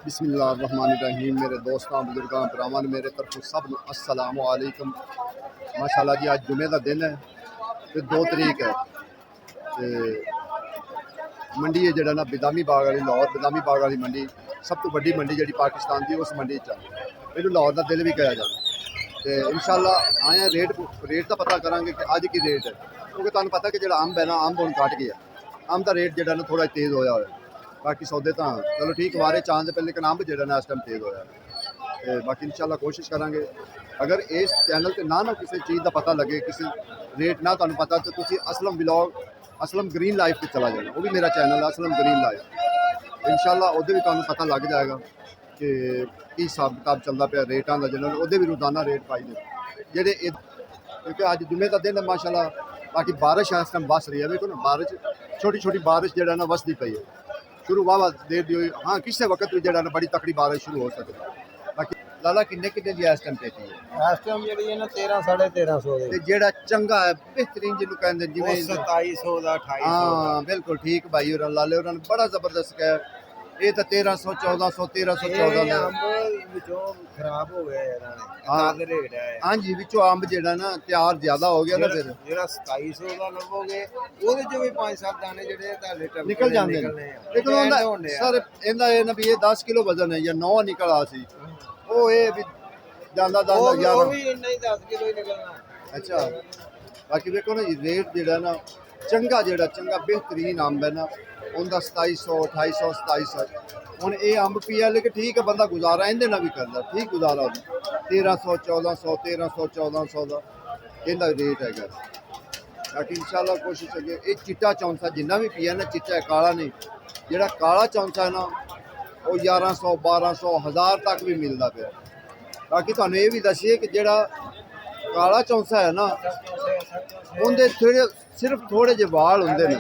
बिस्मिल्लाहिर्रहमानिर्रहीम। मेरे दोस्तों बुजुर्गों भरावां मेरे तरफों सब नूं अस्सलामु अलैकुम। माशाअल्लाह जी अज जुमे का दिन है तो 2 तरीक है ते मंडी है जड़ा ना बिदामी बाग वाली लाहौर बिदामी बाग वाली मंडी सब तो वड्डी मंडी जी पाकिस्तान की उस मंडी च इनू लाहौर का दिल भी कहा जाता तो इंशाअल्लाह आए रेट का पता करांगे कि अज की रेट है क्योंकि तुहानूं पता कि जो अंब है ना अंब हुण घट गया अंब का रेट जो थोड़ा तेज़ होया होया बाकी सौदे तो चलो ठीक वारे चांद पे लेकिन अंब जो इस टाइम तेज़ होया तो बाकी इंशाअल्लाह कोशिश करांगे अगर इस चैनल पर ना किसी चीज़ का पता लगे किसी रेट ना तुहानूं पता तो तुसीं Aslam vlog Aslam green life पर चला जाना वो भी मेरा चैनल है असलम ग्रीन लाइफ इंशाअल्लाह उहदे भी तुहानूं पता लग जाएगा कि की हिसाब किताब चलता पाया रेटां का जिन्होंने उहदे भी रोज़ाना रेट पाई दे जेह्ड़े क्योंकि अज जुमे का दिन है माशाअल्लाह बाकी बारिश इस टाइम बस रही है देखो ना बारिश छोटी छोटी बारिश जो ना वसदी पई है शुरू वाह देर दी हुई हाँ किसी वक्त भी जो ना बड़ी तकड़ी बारिश शुरू हो सकती बाकी लाला किन्ने किन्ने जी इस टाइम पेटी है इस टाइम जी 13 साढ़े 1300 ते जेड़ा चंगा है बेहतरीन जिन्हों कहते जिवें 2700 ਦਾ 2800 हाँ बिल्कुल ठीक भाई और लाले उन्होंने बड़ा जबरदस्त कहा ये तो 1300 1400 1300 1400 ਅੰਬ ਵਿੱਚੋਂ ਖਰਾਬ ਹੋ ਗਏ ਇਹਨਾਂ ਨੇ ਹਾਂ। ਤਾਂ ਰੇਟ ਹੈ हाँ जी विचों अंब जेड़ा ना तैयार ज्यादा हो गया ना फिर ਜਿਹੜਾ 2700 ਦਾ ਲਵੋਗੇ ਉਹਦੇ ਚੋਂ ਵੀ 5-7 ਦਾਣੇ ਜਿਹੜੇ ਤੁਹਾਡੇ ਟੱਪ निकल जाते हैं लेकिन उनका सर इनका ये ना भी ये 10 किलो वजन है या 9 निकल आ सी वो ये भी जांदा जांदा ਉਹ 11 ਵੀ ਇੰਨਾ ਹੀ 10 ਕਿਲੋ ਹੀ ਨਿਕਲਣਾ अच्छा बाकी देखो ना जी रेट जेड़ा ना चंगा जेड़ा चंगा बेहतरीन अंब है ना उनका 2700 2800 2700 हुण ये अंब पिया लेकिन ठीक है बंदा गुजारा इहदे नाल भी करदा ठीक गुजारा होंदा 1300 1400 1300 1400 का इहदा रेट है बाकी इंशाअल्लाह कोशिश है ये चिट्टा चौंसा जिन्ना भी पिया ना चिट्टा काला नहीं जेड़ा काला चौंसा है ना वो 1100 1200 1000 तक भी मिलता पाया बाकी तुहानूं ये भी दसीए कि जेड़ा काला चौंसा है ना उनके थोड़े सिर्फ थोड़े जे वाल होंगे ने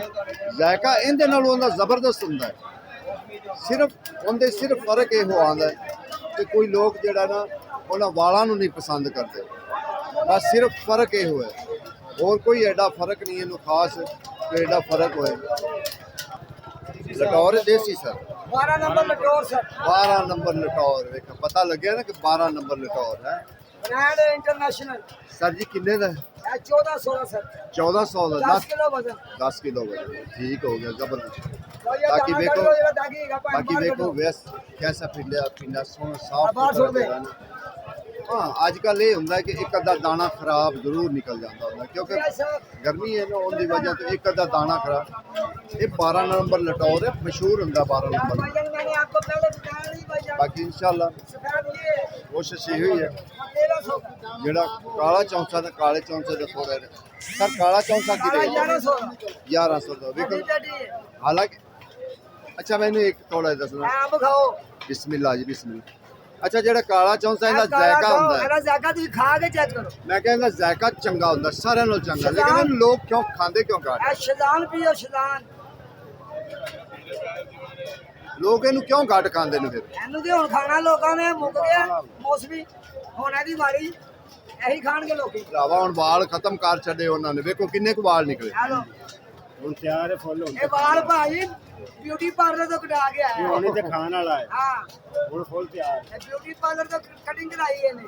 जायका इहदे नालों उनका जबरदस्त होंदा है सिर्फ उनके सिर्फ फर्क ये आंदा है कि कोई लोग जेड़ा ना उन्होंने वालों नूं नहीं पसंद करते बस सिर्फ फर्क ये है और कोई एडा फर्क नहीं है खास कि एडा फर्क होए लटौर देसी सर 12 नंबर लटोर सर 12 नंबर लटौर देखो पता लगे ना कि 12 नंबर लटौर है ब्रांड इंटरनेशनल सर जी किन्ने दा 1400 ਦਾ ਸਰ 1400 ਦਾ 10 ਕਿਲੋ ਵਜ਼ਨ 10 किलो वजन ठीक हो गया जबरदस्त ਬਾਕੀ बाकी देखो ਜਿਹੜਾ ਦਾਗੀ ਹੈਗਾ बाकी देखो वैस कैसा पिंडा पिंडा सोना साफ बाहर छोड़ दे। हाँ अजकल ये होंगे कि एक अद्धा दाना खराब जरूर निकल जाता होंगे क्योंकि गर्मी है ना उनकी वजह तो एक अद्धा दाना खराब ये 12 नंबर लटौर है मशहूर होंगे 12 नंबर भाईजान मैंने आपको पहले बताया नहीं भाईजान बाकी इंशाल्लाह सफेद ये कोशिश यही है 1300 जेड़ा काला चौंसा ने काले चौंसे का थोड़ा सर काला चौंसा की रेट 1100 1100 का देखो हालांकि अच्छा मैंने एक थोड़ा दसना आम खाओ बिस्मिल्लाह जी बिस्मिल्लाह अच्छा जेड़ा काला चौंसा इहदा जायका होंदा है ਇਹਦਾ ਜ਼ਾਕਾ ਤੁਸੀਂ ਖਾ ਕੇ ਚੈੱਕ ਕਰੋ मैं कहना जायका चंगा होंदा सारे नालों चंगा लेकिन इहनूं लोग क्यों खांदे क्यों घट ਇਹ ਸ਼ੈਤਾਨ ਪੀਓ ਸ਼ੈਤਾਨ लोग इहनूं क्यों घट खांदे ने फिर ਇਹਨੂੰ ਤੇ ਹੁਣ ਖਾਣਾ ਲੋਕਾਂ ਨੇ ਮੁੱਕ ਗਿਆ ਮੌਸਮੀ ਹੁਣ ਇਹਦੀ ਵਾਰੀ ਇਹੀ ਖਾਣਗੇ ਲੋਕੀ भरावा हुण वाल खत्म कर छड़े उन्होंने देखो किन्ने कु वाल निकले ਆ ਲੋ ਹੁਣ ਤਿਆਰ ਹੈ ਫੁੱਲ ਹੁਣ ਇਹ ਵਾਲ ਭਾਜੀ ਬਿਊਟੀ ਪਾਰਲਰ ਤੋਂ ਕਟਾ ਕੇ ਆਇਆ ਹੁਣੇ ਤੇ ਖਾਣ ਵਾਲਾ ਹੈ ਹਾਂ ਹੁਣ ਫੁੱਲ ਤਿਆਰ ਇਹ ਬਿਊਟੀ ਪਾਰਲਰ ਤੋਂ ਕਟਿੰਗ ਕਰਾਈ ਇਹਨੇ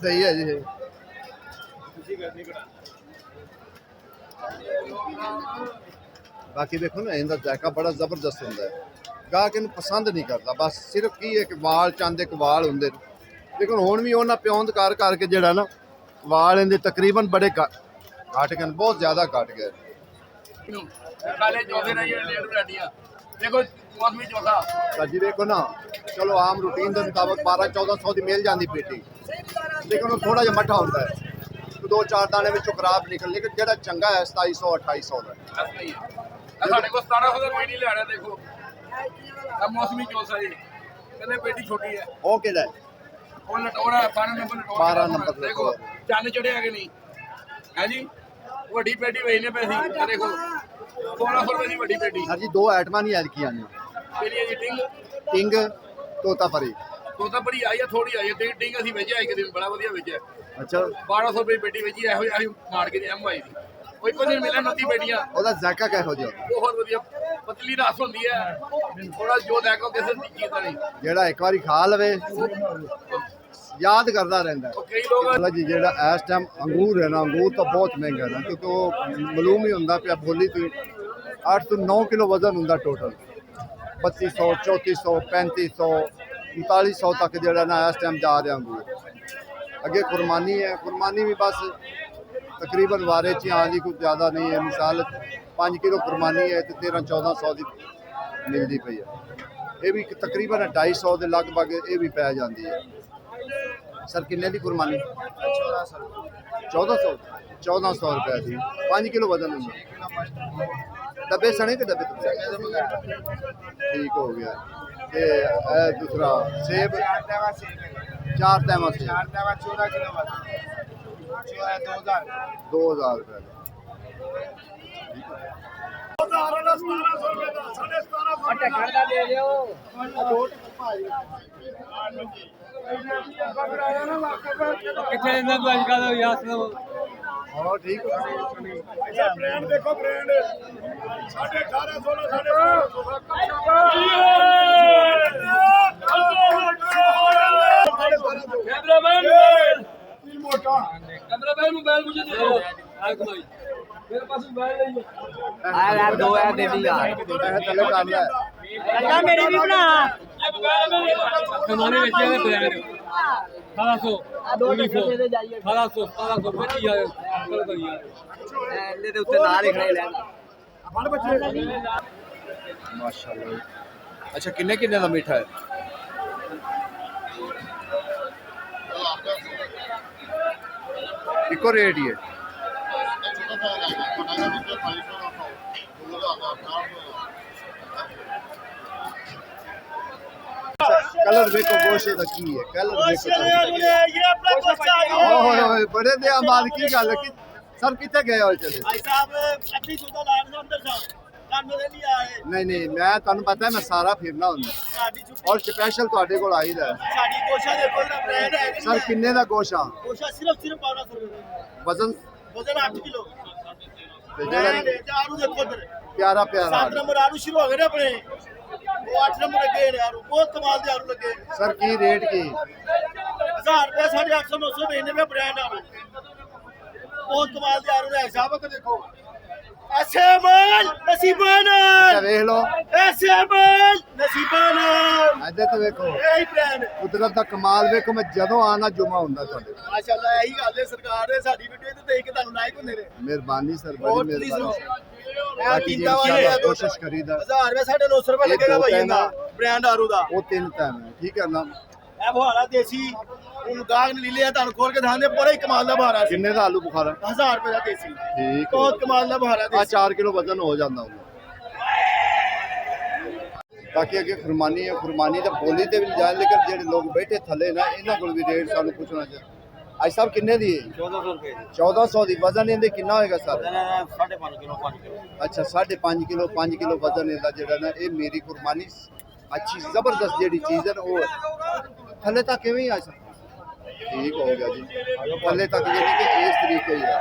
सही है जी ਤੁਸੀਂ ਕਰਨੀ ਕਰਾ बाकी देखो ना इनका जायका बड़ा जबरदस्त होंदा है गाहक इन्हूं पसंद नहीं करता बस सिर्फ की है कि वाल चंद एक वाल होंगे लेकिन हुण भी उन्हें प्योंद कर करके जेड़ा ना वाल इनके तकरीबन बड़े घट गए बहुत ज़्यादा घट गए काले चौथे रही लेट बैठिया देखो मौसमी चौथा सर जी देखो ना चलो आम रूटीन के मुताबिक 1200-1400 की मिल जाती पेटी लेकिन वो थोड़ा जिहा मठा होता है 2-4 दाने विचों खराब निकल लेकिन जेड़ा चंगा है 2700-2800 का साढ़े को 1700 का पेटी ले रहा देखो अब मौसमी चौथा जी कहते पेटी छोटी है वो किहड़ा है वो लटोरा 12 नंबर लटोरा 12 नंबर देखो लटोरा। चंद चढ़े कि नहीं है जी वड्डी पेटी वेचने पैसी देखो 1600 रुपए की वड्डी पेटी सर जी दो आइटमां नहीं ऐड की आनी पेटी है जी टिंग टिंग तोता फरी तोता बड़ी आई है थोड़ी आई है टिंग असं वेचा एक दिन बड़ा वधिया वेचा अच्छा 1200 रुपए पेटी वेची ਇਹੋ ਜਿਹੀ ਮਾਰ ਕੇ ਐਮ ਆਈ ਦੀ ਕੋਈ ਕੋਈ ਦਿਨ ਮਿਲਿਆ 29 पेटियां ਉਹਦਾ ਜ਼ਾਇਕਾ ਕਿਹੋ ਜਿਹਾ बहुत वधिया ਪਤਲੀ ਰਸ ਹੁੰਦੀ ਹੈ ਥੋੜਾ ਜੋ ਦੇਖੋ ਕਿਸੇ ਦੀ ਚੀਜ਼ ਨਹੀਂ ਜਿਹੜਾ ਇੱਕ ਵਾਰੀ ਖਾ ਲਵੇ ਯਾਦ ਕਰਦਾ ਰਹਿੰਦਾ ਉਹ ਕਈ ਲੋਕ ਹੈ ਜੀ। ਜਿਹੜਾ ਇਸ ਟਾਈਮ ਅੰਗੂਰ ਹੈ ਨਾ, ਅੰਗੂਰ ਤਾਂ ਬਹੁਤ ਮਹਿੰਗਾ ਨਾ, ਕਿਉਂਕਿ ਉਹ ਮਾਲੂਮ ਹੀ ਹੁੰਦਾ ਪਿਆ ਬੋਲੀ ਤੋਂ 8 ਤੋਂ 9 ਕਿਲੋ ਵਜ਼ਨ ਹੁੰਦਾ ਟੋਟਲ। 3200 3400 3500 3900 ਤੱਕ ਜਿਹੜਾ ਨਾ ਇਸ ਟਾਈਮ ਜਾ ਰਿਹਾ ਅੰਗੂਰ। ਅੱਗੇ ਕੁਰਬਾਨੀ ਹੈ, ਕੁਰਬਾਨੀ ਵੀ ਬਸ ਤਕਰੀਬਨ ਵਾਰੇ 'ਚ ਆਉਣ ਦੀ ਕੋਈ ਜ਼ਿਆਦਾ ਨਹੀਂ ਹੈ। ਮਿਸਾਲ 5 ਕਿਲੋ ਕੁਰਬਾਨੀ ਹੈ ਤੇ 1300-1400 ਦੀ ਮਿਲਦੀ ਪਈ ਹੈ। ਇਹ ਵੀ ਤਕਰੀਬਨ 250 ਦੇ ਲਗਭਗ ਇਹ ਵੀ ਪੈ ਜਾਂਦੀ ਹੈ। ਸਰ ਕਿੰਨੇ ਦੀ ਕੁਰਬਾਨੀ? 1400 1400 रुपए ਦੀ 5 किलो वजन ਹੁੰਦਾ। डब्बे सने के डब्बे ठीक हो गया। ते दूसरा सेब 4 तैमा सेब 14 किलो 2000 रुपए कितने दिन तक आज का याद सुनो हाँ ठीक ब्रांड देखो ब्रांड 18,500 कैमरामैन मोबाइल मुझे दे दो मेरे पास मोबाइल नहीं है यार 2 यार दे दी यार चलो काम है लगा मेरी भी बना ये मोबाइल में कमाने में क्या है मेरे 1800 1900 1800 1700 बची यार चलो करिए ले दे उत्ते ना लिखने ले माशाल्लाह। अच्छा किन्ने किन्ने का मीठा है? इको रेट ही है। कलर देखो गोशे का की है, कलर देखो ओए बड़े दे बाद की गल है कि सर कितने गए हो चले? नहीं नहीं मैं ਤੁਹਾਨੂੰ ਪਤਾ ਮੈਂ ਸਾਰਾ ਫਿਰਨਾ ਹੁੰਦਾ ਔਰ ਸਪੈਸ਼ਲ ਤੁਹਾਡੇ ਕੋਲ ਆਈਦਾ ਸਾਡੀ ਕੋਸ਼ਾ ਦੇ ਕੋਲ ਬ੍ਰਾਂਡ ਹੈ ਸਰ ਕਿੰਨੇ ਦਾ ਗੋਸ਼ਾ? ਕੋਸ਼ਾ ਸਿਰਫ 1200 ਰੁਪਏ ਵਜ਼ਨ ਵਜ਼ਨ 8 ਕਿਲੋ ਤੇ ਬ੍ਰਾਂਡ ਜਿਹੜਾ ਆਰੂ ਦੇਖੋ ਇਧਰ ਪਿਆਰਾ ਪਿਆਰਾ 7 ਨੰਬਰ ਆਰੂ ਸ਼ੁਰੂ ਹੋ ਗਏ ਨੇ ਆਪਣੇ ਉਹ 8 ਨੰਬਰ ਲੱਗੇ ਨੇ ਆਰੂ ਬਹੁਤ ਕਮਾਲ ਦੇ ਆਰੂ ਲੱਗੇ ਸਰ ਕੀ ਰੇਟ ਕੀ? 1000 ਰੁਪਏ 850 900 ਮਹੀਨੇ में ब्रांड आरू बहुत कमाल ਦੇ ਆਰੂ ਨੇ ਹਿਸਾਬ ਕਰ ਦੇਖੋ ऐसे माल नसीबाना ਅੱਛਾ ਵੇਖ ਲਓ ऐसे माल नसीबाना ਇੱਧਰ ਤਾਂ ਵੇਖੋ यही ब्रांड ਕੁਦਰਤ ਦਾ ਕਮਾਲ ਵੇਖੋ। ਮੈਂ ਜਦੋਂ ਆਣਾ ਜੁਮਾ ਹੁੰਦਾ ਤੁਹਾਡੇ ਮਾਸ਼ਾਅੱਲਾ ਇਹੀ ਗੱਲ ਹੈ ਸਰਕਾਰ ਨੇ ਸਾਡੀ ਵੀਡੀਓ ਤੇ ਦੇਖ ਕੇ ਤੁਹਾਨੂੰ ਲਾਇਕ ਹੁੰਦੇ ਨੇ ਮਿਹਰਬਾਨੀ ਸਰ ਹੋਰ ਬੜੀ ਪਲੀਜ਼ ਮਿਹਰਬਾਨੀ। ਇਹ ਬਾਕੀ ਤਿੰਦਾ ਵਾਲੇ ਇਨਸ਼ਾਅੱਲਾ ਕੋਸ਼ਿਸ਼ ਕਰੀਦਾ 1000 ਰੁਪਏ 950 ਰੁਪਏ ਇਹ ਲੱਗੇਗਾ ਦੋ ਭਾਈ ਟਾਈਮ ਇਹਦਾ ਬ੍ਰਾਂਡ ਆਰੂ ਦਾ ਉਹ 3 ਟਾਈਮ ਹੈ ਠੀਕ ਹੈ ਨਾ। ਇਹ ਬਹਾਰਾ ਦੇਸੀ ਹੁਣ ਗਾਹਕ ਨੇ ਲੈ ਲਿਆ ਤੁਹਾਨੂੰ ਖੋਲ ਕੇ ਦਿਖਾਉਂਦੇ ਬੜਾ ਹੀ ਕਮਾਲ ਦਾ ਬਹਾਰਾ ਸੀ ਕਿੰਨੇ ਦਾ ਆਲੂ ਬੁਖਾਰਾ? 1000 ਰੁਪਏ ਦਾ ਦੇਸੀ ਠੀਕ ਬਹੁਤ ਕਮਾਲ ਦਾ ਬਹਾਰਾ ਆ ਦੇਸੀ 4 ਕਿਲੋ ਵਜ਼ਨ ਹੋ ਜਾਂਦਾ ਹੁੰਦਾ। ਬਾਕੀ ਅੱਗੇ ਫਰਮਾਨੀ ਹੈ, ਫਰਮਾਨੀ ਤਾਂ ਬੋਲੀ ਤੇ ਵੀ ਨਹੀਂ ਜਾਣ ਲੇਕਿਨ ਜਿਹੜੇ ਲੋਕ ਬੈਠੇ ਥੱਲੇ ਨਾ ਇਹਨਾਂ ਕੋਲ ਵੀ ਰੇਟ ਸਾਨੂੰ ਪੁੱਛਣਾ ਚਾਹੀਦਾ। ਅੱਜ ਸਾਹਿਬ ਕਿੰਨੇ ਦੀ ਹੈ? 1400 ਰੁਪਏ 1400 ਦੀ। ਵਜ਼ਨ ਇਹਦੇ ਕਿੰਨਾ ਹੋਏਗਾ ਸਰ? 5.5 ਕਿਲੋ 5 ਕਿਲੋ ਅੱਛਾ 5.5 ਕਿਲੋ 5 ਕਿਲੋ ਵਜ਼ਨ ਇਹਦਾ ਜਿਹੜਾ ਨਾ ਇਹ ਮੇਰੀ ਕੁਰਬਾਨੀ ਅੱਛੀ ਜ਼ਬਰਦਸਤ ਜਿਹੜੀ ਚੀਜ਼ ਹੈ ਉਹ ਹੈ। ਥੱਲੇ ਤੱਕ ਕਿਵੇਂ ਆ ਸਕਦਾ? ਠੀਕ ਹੋ ਗਿਆ ਜੀ ਥੱਲੇ ਤੱਕ ਜਿਹੜੀ ਕਿ ਇਸ ਤਰੀਕੇ ਹੀ ਹੈ।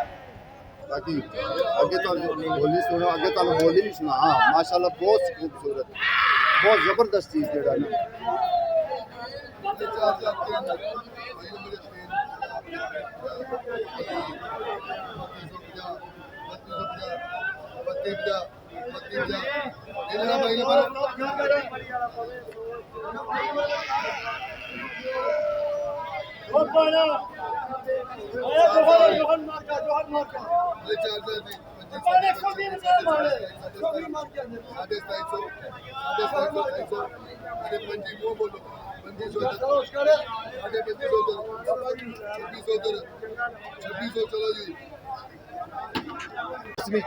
ਬਾਕੀ ਅੱਗੇ ਤੁਹਾਨੂੰ ਬੋਲੀ ਸੁਣੋ, ਅੱਗੇ ਤੁਹਾਨੂੰ ਬੋਲੀ ਨਹੀਂ ਸੁਣਾ। ਹਾਂ ਮਾਸ਼ਾਅੱਲਾ ਬਹੁਤ ਖੂਬਸੂਰਤ ਬਹੁਤ ਜ਼ਬਰਦਸਤ ਚੀਜ਼ ਜਿਹੜਾ ਨਾ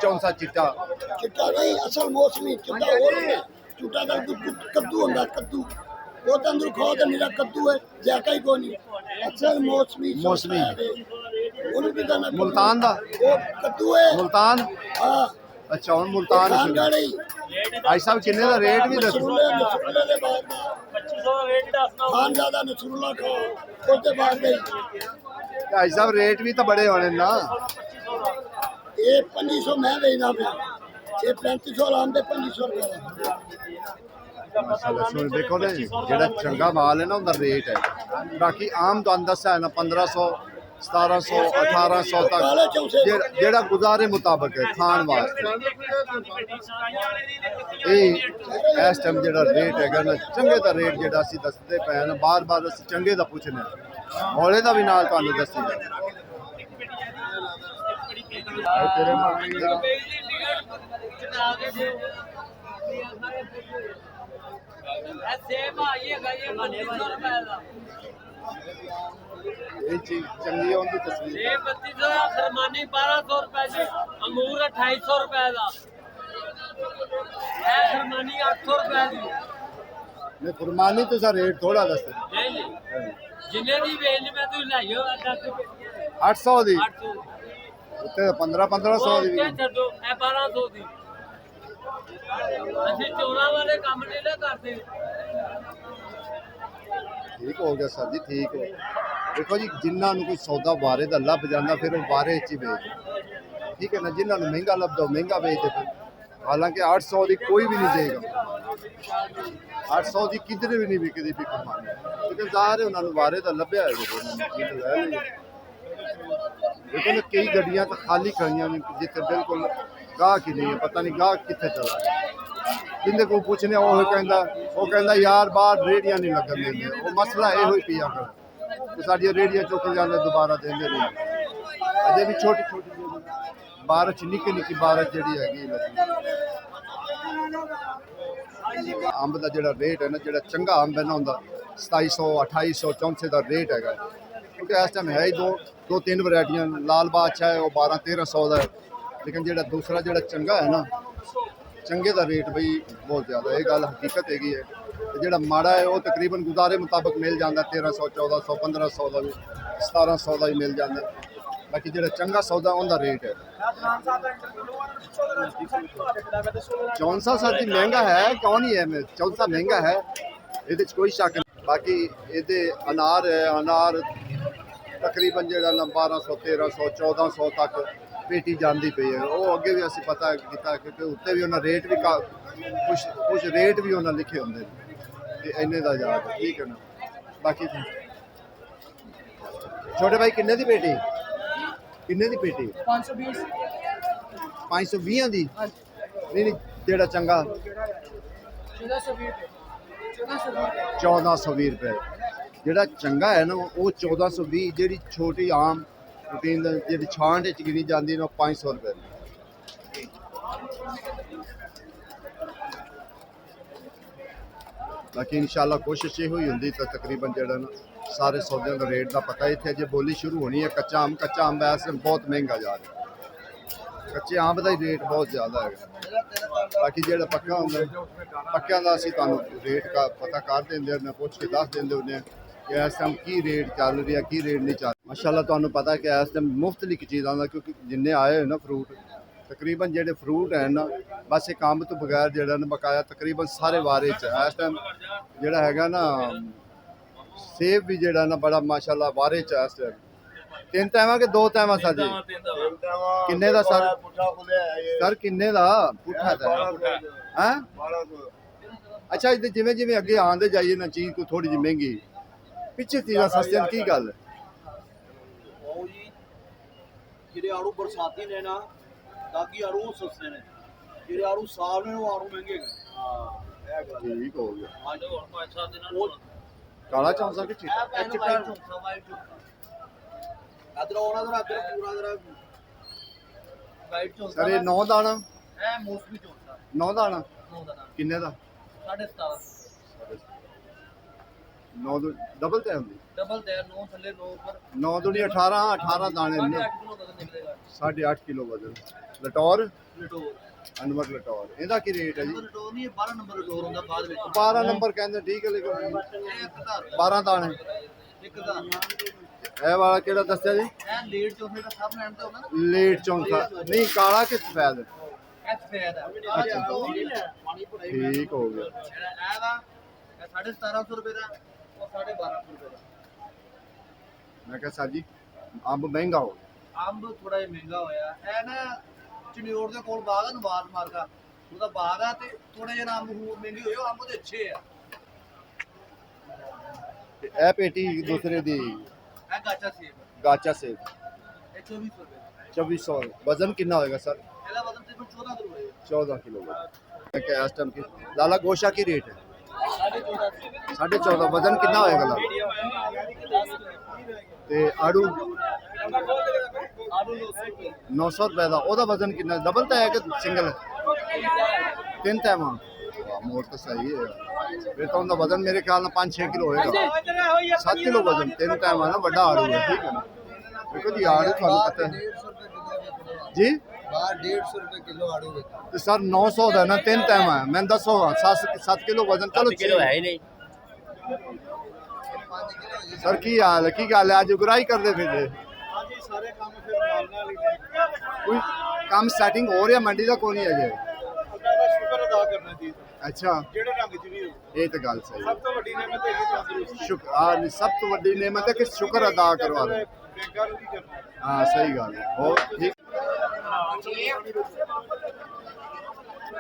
चौंसा चिट्टा चिट्टा नहीं असल मौसमी चिट्टा हो रहा चिट्टा का कद्दू होता कद्दू वो तो अंदर खाओ तो मेरा कद्दू है जाका ही कोई नहीं असल मौसमी मौसमी। उन्हें भी करना मुल्तान दा वो कद्दू है मुल्तान। हाँ अच्छा हुन मुल्तान खान गाड़ी भाई साहब किन्ने दा रेट भी दसो। नसरुल्ला के बाद 2500 रेट दसना खान ज्यादा नसरुल्ला खाओ उसके बाद नहीं भाई साहब रेट भी तो बड़े होने ना। ये 2500 मैं देना पे ਇਹ 3500 ਆਮ ਦੇ 2500 ਰੁਪਏ ਦਾ ਮਾਸ਼ਾਅੱਲਾ ਸੁਣ ਦੇਖੋ ਨਾ ਜਿਹੜਾ ਚੰਗਾ ਮਾਲ ਹੈ ਨਾ ਉਹਦਾ ਰੇਟ ਹੈ ਬਾਕੀ ਆਮ ਤੁਹਾਨੂੰ ਦੱਸਿਆ ਹੈ ਨਾ 1500 1700 1800 ਤੱਕ ਜਿਹੜਾ ਗੁਜ਼ਾਰੇ ਮੁਤਾਬਕ ਹੈ ਖਾਣ ਵਾਸਤੇ ਇਹ ਇਸ ਟਾਈਮ ਜਿਹੜਾ ਰੇਟ ਹੈਗਾ ਨਾ ਚੰਗੇ ਦਾ ਰੇਟ ਜਿਹੜਾ ਅਸੀਂ ਦੱਸਦੇ ਪਏ ਹਾਂ ਬਾਰ-ਬਾਰ ਅਸੀਂ ਚੰਗੇ ਦਾ ਪੁੱਛਦੇ ਹਾਂ ਹੌਲੇ ਦਾ ਵੀ ਨਾਲ ਤੁਹਾਨੂੰ ਦੱਸੀ ਤੇਰੇ ਇਹ ਚੀਜ਼ ਚੰਗੀ ਉਹਦੀ ਤਸਵੀਰ ਇਹ 3200 ਦਾ ਖਰਮਾਨੀ 1200 ਰੁਪਏ ਦੀ ਅੰਗੂਰ 2800 ਰੁਪਏ ਦਾ ਇਹ ਖਰਮਾਨੀ 800 ਰੁਪਏ ਦੀ ਨੇ ਕੁਰਬਾਨੀ ਤੋਂ ਸਾ ਰੇਟ ਥੋੜਾ ਦੱਸੇ ਨਹੀਂ ਨਹੀਂ ਜਿੰਨੇ ਦੀ ਵੇਚ ਮੈਂ ਤੂੰ ਲਾਇਓ 800 ਦੀ 800 ਉੱਤੇ 1500 ਦੀ ਵੀ ਉਹ ਛੱਡੋ ਇਹ 1200 ਦੀ ਅਸੀਂ ਚੋਰਾਂ ਵਾਲੇ ਕੰਮ ਨਹੀਂ ਨਾ ਕਰਦੇ ਠੀਕ ਹੋ ਗਿਆ ਸਰ ਜੀ ਠੀਕ ਹੋ ਦੇਖੋ ਜੀ ਜਿਨ੍ਹਾਂ ਨੂੰ ਕੋਈ ਸੌਦਾ ਵਾਰੇ ਦਾ ਲੱਭ ਜਾਂਦਾ ਫਿਰ ਉਹ ਵਾਰੇ 'ਚ ਹੀ ਵੇਚਦੇ ਠੀਕ ਹੈ ਨਾ ਜਿਨ੍ਹਾਂ ਨੂੰ ਮਹਿੰਗਾ ਲੱਭਦਾ ਉਹ ਮਹਿੰਗਾ ਵੇਚਦੇ ਫਿਰ ਹਾਲਾਂਕਿ 800 ਦੀ ਕੋਈ ਵੀ ਨਹੀਂ ਦੇਗਾ 800 ਦੀ ਕਿਧਰੇ ਵੀ ਨਹੀਂ ਵਿਕਦੀ ਵੀ ਕੁਰਬਾਨੀ ਲੇਕਿਨ ਜ਼ਾਹਰ ਹੈ ਉਹਨਾਂ ਨੂੰ ਵਾਰੇ ਦਾ ਲੱਭਿਆ ਹੈ ਦੇਖੋ ਨਾ ਕਈ ਗੱਡੀਆਂ ਤਾਂ ਖਾਲੀ ਖੜੀਆਂ ਨੇ ਜਿੱਥੇ ਬਿਲਕੁਲ ਗਾਹਕ ਹੀ ਨਹੀਂ ਹੈ ਪਤਾ ਨਹੀਂ ਗਾਹਕ ਕਿੱਥੇ ਚਲਾ ਜਿੰਦੇ ਕੋਲ ਪੁੱਛਨੇ ਉਹ ਕਹਿੰਦਾ ਯਾਰ ਬਾਹਰ ਰੇੜੀਆਂ ਨਹੀਂ ਲੱਗਣ ਦਿੰਦੇ ਉਹ ਮਸਲਾ ਇਹੋ ਹੀ ਪਿਆ ਕਰ ਕਿ ਸਾਡੀਆਂ ਰੇੜੀਆਂ ਚੁੱਕ ਜਾਂਦੇ ਦੁਬਾਰਾ ਦਿੰਦੇ ਨਹੀਂ ਅਜੇ ਵੀ ਛੋਟੀ ਛੋਟੀ ਬਾਰਿਸ਼ ਨਿੱਕੀ ਨਿੱਕੀ ਬਾਰਿਸ਼ ਜਿਹੜੀ ਹੈਗੀ ਅੰਬ ਦਾ ਜਿਹੜਾ ਰੇਟ ਹੈ ਨਾ ਜਿਹੜਾ ਚੰਗਾ ਅੰਬ ਹੈ ਨਾ ਹੁੰਦਾ 2700 2800 3400 ਦਾ ਰੇਟ ਹੈਗਾ ਕਿਉਂਕਿ ਇਸ ਟਾਈਮ ਹੈ ਹੀ ਦੋ ਤਿੰਨ ਵੈਰਾਈਟੀਆਂ ਲਾਲ ਬਾਦਸ਼ਾਹ ਹੈ ਉਹ 12 1300 ਦਾ ਲੇਕਿਨ ਜਿਹੜਾ ਦੂਸਰਾ ਜਿਹੜਾ ਚੰਗਾ ਹੈ ਨਾ ਚੰਗੇ ਦਾ ਰੇਟ ਬਈ ਬਹੁਤ ਜ਼ਿਆਦਾ ਇਹ ਗੱਲ ਹਕੀਕਤ ਹੈਗੀ ਹੈ ਤੇ ਜਿਹੜਾ ਮਾੜਾ ਹੈ ਉਹ ਤਕਰੀਬਨ ਗੁਜ਼ਾਰੇ ਮੁਤਾਬਕ ਮਿਲ ਜਾਂਦਾ 1300 1400 1500 ਦਾ ਵੀ 1700 ਦਾ ਹੀ ਮਿਲ ਜਾਂਦਾ ਬਾਕੀ ਜਿਹੜਾ ਚੰਗਾ ਸੌਦਾ ਉਹਦਾ ਰੇਟ ਹੈ ਚੌਂਸਾ ਸਰ ਜੀ ਮਹਿੰਗਾ ਹੈ ਕਿਉਂ ਨਹੀਂ ਹੈ ਚੌਂਸਾ ਮਹਿੰਗਾ ਹੈ ਇਹਦੇ 'ਚ ਕੋਈ ਸ਼ੱਕ ਨਹੀਂ ਬਾਕੀ ਇਹਦੇ ਅਨਾਰ ਹੈ ਅਨਾਰ ਤਕਰੀਬਨ ਜਿਹੜਾ ਨਾ 1200 1300 1400 ਤੱਕ ਪੇਟੀ ਜਾਂਦੀ ਪਈ ਹੈ ਉਹ ਅੱਗੇ ਵੀ ਅਸੀਂ ਪਤਾ ਕੀਤਾ ਕਿਉਂਕਿ ਉੱਤੇ ਵੀ ਉਹਨਾਂ ਰੇਟ ਵੀ ਕੁਝ ਰੇਟ ਵੀ ਉਹਨਾਂ ਲਿਖੇ ਹੁੰਦੇ ਨੇ ਤੇ ਇੰਨੇ ਦਾ ਜਾ ਠੀਕ ਹੈ ਨਾ ਬਾਕੀ ਛੋਟੇ ਭਾਈ ਕਿੰਨੇ ਦੀ ਪੇਟੀ ਕਿੰਨੇ ਦੀ ਪੇਟੀ 520 520 ਦੀ ਨਹੀਂ ਜਿਹੜਾ ਚੰਗਾ 1420 ਰੁਪਏ ਜਿਹੜਾ ਚੰਗਾ ਹੈ ਨਾ ਉਹ 1420 ਜਿਹੜੀ ਛੋਟੀ ਆਮ ਰੂਟੀਨ ਜਿਹੜੀ ਛਾਂਟ ਵਿੱਚ ਗਿਣੀ ਜਾਂਦੀ ਨੇ ਉਹ 500 ਰੁਪਏ ਬਾਕੀ ਇਨਸ਼ਾਅੱਲਾ ਕੋਸ਼ਿਸ਼ ਇਹ ਹੋਈ ਹੁੰਦੀ ਤਾਂ ਤਕਰੀਬਨ ਜਿਹੜਾ ਨਾ ਸਾਰੇ ਸੌਦਿਆਂ ਦਾ ਰੇਟ ਦਾ ਪਤਾ ਇੱਥੇ ਜੇ ਬੋਲੀ ਸ਼ੁਰੂ ਹੋਣੀ ਹੈ ਕੱਚਾ ਆਮ ਵੈਸੇ ਬਹੁਤ ਮਹਿੰਗਾ ਜਾ ਰਿਹਾ ਕੱਚੇ ਆਮ ਦਾ ਹੀ ਰੇਟ ਬਹੁਤ ਜ਼ਿਆਦਾ ਹੈਗਾ ਬਾਕੀ ਜਿਹੜਾ ਪੱਕਾ ਹੁੰਦਾ ਪੱਕਿਆਂ ਦਾ ਅਸੀਂ ਤੁਹਾਨੂੰ ਰੇਟ ਪਤਾ ਕਰ ਦਿੰਦੇ ਹਾਂ ਪੁੱਛ ਕੇ ਦੱਸ ਦਿੰਦੇ ਹੁੰਦੇ ਹਾਂ ਕਿ ਇਸ ਟਾਈਮ ਕੀ ਰੇਟ ਚੱਲ ਰਿਹਾ ਕੀ ਰੇਟ ਨਹੀਂ ਚੱਲ ਮਾਸ਼ਾਅੱਲਾ ਤੁਹਾਨੂੰ ਪਤਾ ਕਿ ਇਸ ਟਾਈਮ ਮੁਫਤ ਲਈ ਚੀਜ਼ਾਂ ਦਾ ਕਿਉਂਕਿ ਜਿੰਨੇ ਆਏ ਹੋਏ ਨਾ ਫਰੂਟ ਤਕਰੀਬਨ ਜਿਹੜੇ ਫਰੂਟ ਹੈ ਨਾ ਬਸ ਇੱਕ ਅੰਬ ਤੋਂ ਬਗੈਰ ਜਿਹੜਾ ਨਾ ਬਕਾਇਆ ਤਕਰੀਬਨ ਸਾਰੇ ਵਾਰੇ 'ਚ ਇਸ ਟਾਈਮ ਜਿਹੜਾ ਹੈਗਾ ਨਾ ਸੇਬ ਵੀ ਜਿਹੜਾ ਨਾ ਬੜਾ ਮਾਸ਼ਾਅੱਲਾ ਵਾਰੇ 'ਚ ਇਸ ਟਾਈਮ 3 ਟਾਈਮਾਂ ਕਿ 2 ਟਾਈਮਾਂ ਸਰ ਜੀ ਕਿੰਨੇ ਦਾ ਸਰ ਕਿੰਨੇ ਦਾ ਪੁੱਠਾ ਤਾਂ ਹੈ ਅੱਛਾ ਇਹਦੇ ਜਿਵੇਂ ਜਿਵੇਂ ਅੱਗੇ ਆਉਂਦੇ ਜਾਈਏ ਨਾ ਚੀਜ਼ ਕੋਈ ਥੋੜੀ ਜਿਹੀ ਮਹਿੰਗੀ ਪਿੱਛੇ ਚੀਜ਼ਾਂ ਸਸਤੀਆਂ ਕੀ ਗੱਲ ਉਹ ਜੀ ਜਿਹੜੇ ਆੜੂ ਬਰਸਾਤੀ ਨੇ ਨਾ ਬਾਕੀ ਆੜੂ ਸਸਤੇ ਨੇ ਜਿਹੜੇ ਆੜੂ ਸਾਫ ਨੇ ਉਹ ਆੜੂ ਮਹਿੰਗੇ ਨੇ ਹਾਂ ਇਹ ਗੱਲ ਠੀਕ ਹੋ ਗਿਆ ਅੱਜ ਹੋਰ 5-7 ਦਿਨਾਂ ਉਹ ਕਾਲਾ ਚੌਂਸਾ ਕਿ ਚਿੱਟਾ ਅਦਰ ਉਹਨਾਂ ਦਾ ਅਦਰ ਪੂਰਾ ਅਦਰ ਵਾਈਟ ਚੌਂਸਾ ਸਰ ਇਹ 9 ਦਾਣਾ ਇਹ ਮੌਸਮੀ ਚੌਂਸਾ 9 ਦਾਣਾ 9 ਦਾ ਕਿੰਨੇ ਦਾ 17.5 9 ਡਬਲ ਤੇ ਹੁੰਦੀ ਡਬਲ ਦੇ 9 ਥੱਲੇ 9 ਉੱਪਰ 9 ਦੁਨੀ 18 ਦਾਣੇ ਨੇ 8 ਕਿਲੋ ਵਜ਼ਨ ਨਿਕਲੇਗਾ 8.5 ਕਿਲੋ ਵਜ਼ਨ ਲਟੌਰ ਲਟੋਰ ਅਨਵਰ ਲਟੌਰ ਇਹਦਾ ਕੀ ਰੇਟ ਹੈ ਜੀ ਲਟੋਰ ਨਹੀਂ 12 ਨੰਬਰ ਲਟੋਰ ਹੁੰਦਾ ਬਾਅਦ ਵਿੱਚ 12 ਨੰਬਰ ਕਹਿੰਦੇ ਠੀਕ ਹੈ ਲੇਕਿਨ ਇਹ ਇੱਕ ਦਾ 12 ਦਾਣੇ ਇੱਕ ਦਾ ਇਹ ਵਾਲਾ ਕਿਹੜਾ ਦੱਸਿਆ ਜੀ ਇਹ ਲੇਟ ਚੌਥੇ ਦਾ ਸਭ ਲੈਣ ਤੇ ਹੁੰਦਾ ਨਾ ਲੇਟ ਚੌਂਸਾ ਨਹੀਂ ਕਾਲਾ ਕਿ ਸਫੈਦ ਇਹ ਸਫੈਦ ਆ ਪਾਣੀ ਭਰਾਈ ਠੀਕ ਹੋ ਗਿਆ ਜਿਹੜਾ ਇਹ ਦਾ ਇਹ 1750 ਰੁਪਏ ਦਾ ਉਹ 1250 ਰੁਪਏ ਦਾ ਮੈਂ ਕਿਹਾ ਸਰ ਜੀ ਅੰਬ ਮਹਿੰਗਾ ਹੋ ਗਿਆ ਅੰਬ ਥੋੜਾ ਜਿਹਾ ਮਹਿੰਗਾ ਹੋਇਆ ਇਹ ਨਾ ਚਨਿਓਰ ਦੇ ਕੋਲ ਬਾਗ ਆ ਨਵਾਜ਼ ਮਾਰਗਾ ਉਹਦਾ ਬਾਗ ਆ ਤੇ ਥੋੜੇ ਜਿਹੇ ਅੰਬ ਮਹਿੰਗੇ ਹੋਏ ਉਹ ਅੰਬ ਉਹਦੇ ਅੱਛੇ ਆ ਤੇ ਇਹ ਪੇਟੀ ਦੂਸਰੇ ਦੀ ਇਹ ਗਾਚਾ ਸੇਬ ਗਾਚਾ ਸੇਬ ਇਹ 2400 ਰੁਪਏ 2400 ਵਜ਼ਨ ਕਿੰਨਾ ਹੋਏਗਾ ਸਰ ਇਹਦਾ ਵਜ਼ਨ ਤਕਰੀਬਨ 14 ਕਿਲੋ ਹੈ 14 किलो इस टाइम की लाला गोशा की रेट है 14.5 वजन कितना होएगा लाला ते आड़ू 900 रुपए का ओदा वजन कितना डबल तो है कि सिंगल है 3 टाइम मोड़ तो सही है फिर तो उनका वजन मेरे ख्याल में 5-6 किलो होएगा 7 किलो वजन 3 टाइम है ना बड़ा आड़ू है ठीक है ना देखो जी आड़ू थानू पता है जी 150 रुपए किलो आड़ू तो सर 900 का ना 3 टाइम है मैं 10 होगा 7 किलो वजन चलो किलो है ही नहीं सर की हाल है की गल है आज उगराई कर दे फिर ਹਾਂਜੀ ਸਾਰੇ ਕੰਮ ਫਿਰ ਨਾਲ ਨਾਲ ਹੀ ਨੇ कोई काम सेटिंग हो रहा मंडी का कोई नहीं है ਉਹਨਾਂ ਦਾ ਸ਼ੁਕਰ ਅਦਾ ਕਰਨਾ ਚਾਹੀਦਾ अच्छा ਜਿਹੜੇ ਰੰਗ ਚ ਵੀ ਹੋ ये तो गल सही ਸਭ ਤੋਂ ਵੱਡੀ ਨਿਮਤ ਹੈ ਇਹ ਤੰਦਰੁਸਤੀ शुक्र सब तो बड़ी नेमत है कि शुक्र अदा करवा दे ਬੇਕਾਰ ਨਹੀਂ ਕਰਨਾ हाँ सही गल है और ठीक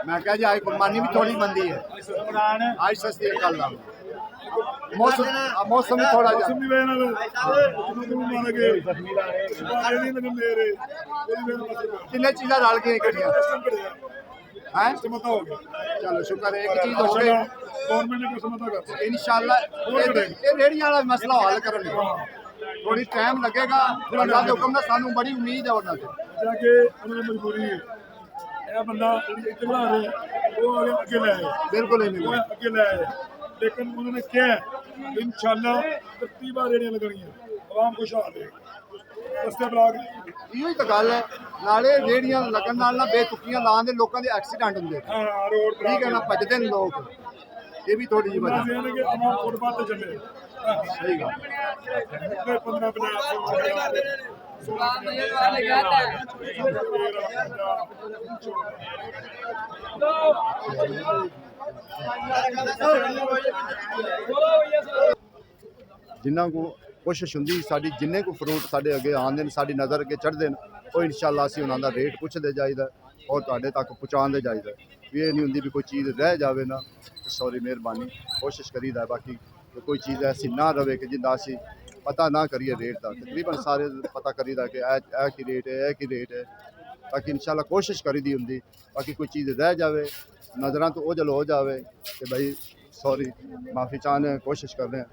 मैं कह जी आज कुर्बानी भी थोड़ी बंदी है आज सस्ती है कल मौसम भी थोड़ा जा किन्ने चीज़ा रल के इकट्ठियां हैं चलो शुक्र है एक चीज हो गई इंशाल्लाह ये रेहड़ियां वाला मसला हल करने थोड़ी टाइम लगेगा अल्लाह के हुक्म से सानू बड़ी उम्मीद है उन्हां ते जाके उन्होंने मजबूरी है यह बंदा इतने बना रहे वो आगे ले आए बिल्कुल ही वो नहीं आगे ले आए लेकिन उन्होंने क्या है इंशाल्लाह 30 बार रेड़ियां लगनियां आवाम खुशहाल है रस्ते ब्लॉक ਇਹੋ ਹੀ ਤਾਂ ਗੱਲ ਹੈ ਨਾਲੇ ਰੇੜੀਆਂ ਲੱਗਣ ਨਾਲ ਨਾ ਬੇਤੁਕੀਆਂ ਲਾਉਣ ਦੇ ਲੋਕਾਂ ਦੇ ਐਕਸੀਡੈਂਟ ਹੁੰਦੇ हाँ रोड ਠੀਕ ਹੈ ਨਾ ਭੱਜਦੇ ਨੇ ਲੋਕ ਇਹ ਵੀ ਥੋੜੀ ਜਿਹੀ ਵਜ੍ਹਾ कि आवाम फुटपाथ पे चले ਸਹੀ ਗੱਲ 15 ਜਿਨ੍ਹਾਂ ਕੋ ਕੋਸ਼ਿਸ਼ ਹੁੰਦੀ ਸਾਡੀ ਜਿੰਨੇ ਕੋ ਫਰੂਟ ਸਾਡੇ ਅੱਗੇ ਆਉਂਦੇ ਨੇ ਸਾਡੀ ਨਜ਼ਰ ਅੱਗੇ ਚੜ੍ਹਦੇ ਨੇ ਉਹ ਇਨਸ਼ਾਅੱਲਾ ਅਸੀਂ ਉਹਨਾਂ ਦਾ ਰੇਟ ਪੁੱਛਦੇ ਜਾਈਦਾ ਔਰ ਤੁਹਾਡੇ ਤੱਕ ਪਹੁੰਚਾਉਂਦੇ ਜਾਈਦਾ ਵੀ ਇਹ ਨਹੀਂ ਹੁੰਦੀ ਵੀ ਕੋਈ ਚੀਜ਼ ਰਹਿ ਜਾਵੇ ਨਾ ਸੌਰੀ ਮਿਹਰਬਾਨੀ ਕੋਸ਼ਿਸ਼ ਕਰੀਦਾ ਬਾਕੀ ਕੋਈ ਚੀਜ਼ ਐਸੀ ਨਾ ਰਵੇ ਕਿ ਜਿੰਦਾ ਅਸੀਂ ਪਤਾ ਨਾ ਕਰੀਏ ਰੇਟ ਦਾ ਤਕਰੀਬਨ ਸਾਰੇ ਪਤਾ ਕਰੀਦਾ ਕਿ ਇਹ ਕੀ ਰੇਟ ਹੈ ਇਹ ਕੀ ਰੇਟ ਹੈ ਬਾਕੀ ਇਨਸ਼ਾਅੱਲਾ ਕੋਸ਼ਿਸ਼ ਕਰੀਦੀ ਹੁੰਦੀ ਬਾਕੀ ਕੋਈ ਚੀਜ਼ ਰਹਿ ਜਾਵੇ ਨਜ਼ਰਾਂ ਤੋਂ ओझल हो जावे कि भाई सॉरी माफ़ी चाहने कोशिश कर रहे हैं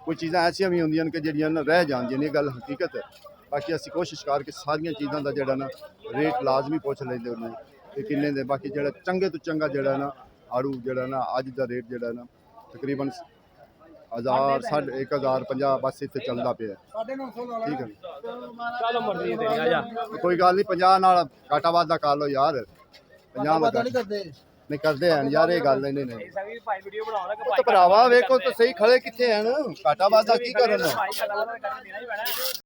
कोई चीज़ां ऐसियां भी होंदियां कि जिहड़ियां ना रह जांदियां ये गल हकीकत है बाकी असीं कोशिश करके सारियां चीज़ां दा जिहड़ा ना रेट लाजमी पुछ लैंदे हुंदे कि किन्ने दे बाकी जिहड़ा चंगे तो चंगा जिहड़ा ना आड़ू जिहड़ा ना अज दा रेट जिहड़ा ना तकरीबन 1000 1050 बस इत्थे चलदा पिया ठीक है चलो मर्जी तेरी आ जा कोई गल नहीं 50 नाल घाटा वाधा कर लो यार 50 वाधा ਨਹੀਂ ਕਰਦੇ नहीं करते हैं यार ये गल नहीं नहीं सभी भाई वीडियो बनाओ ना कि तो भरावा वेखो तो सही खड़े किथे हैं घाटा वाधा की करन भाई कलर करके देना ही पैना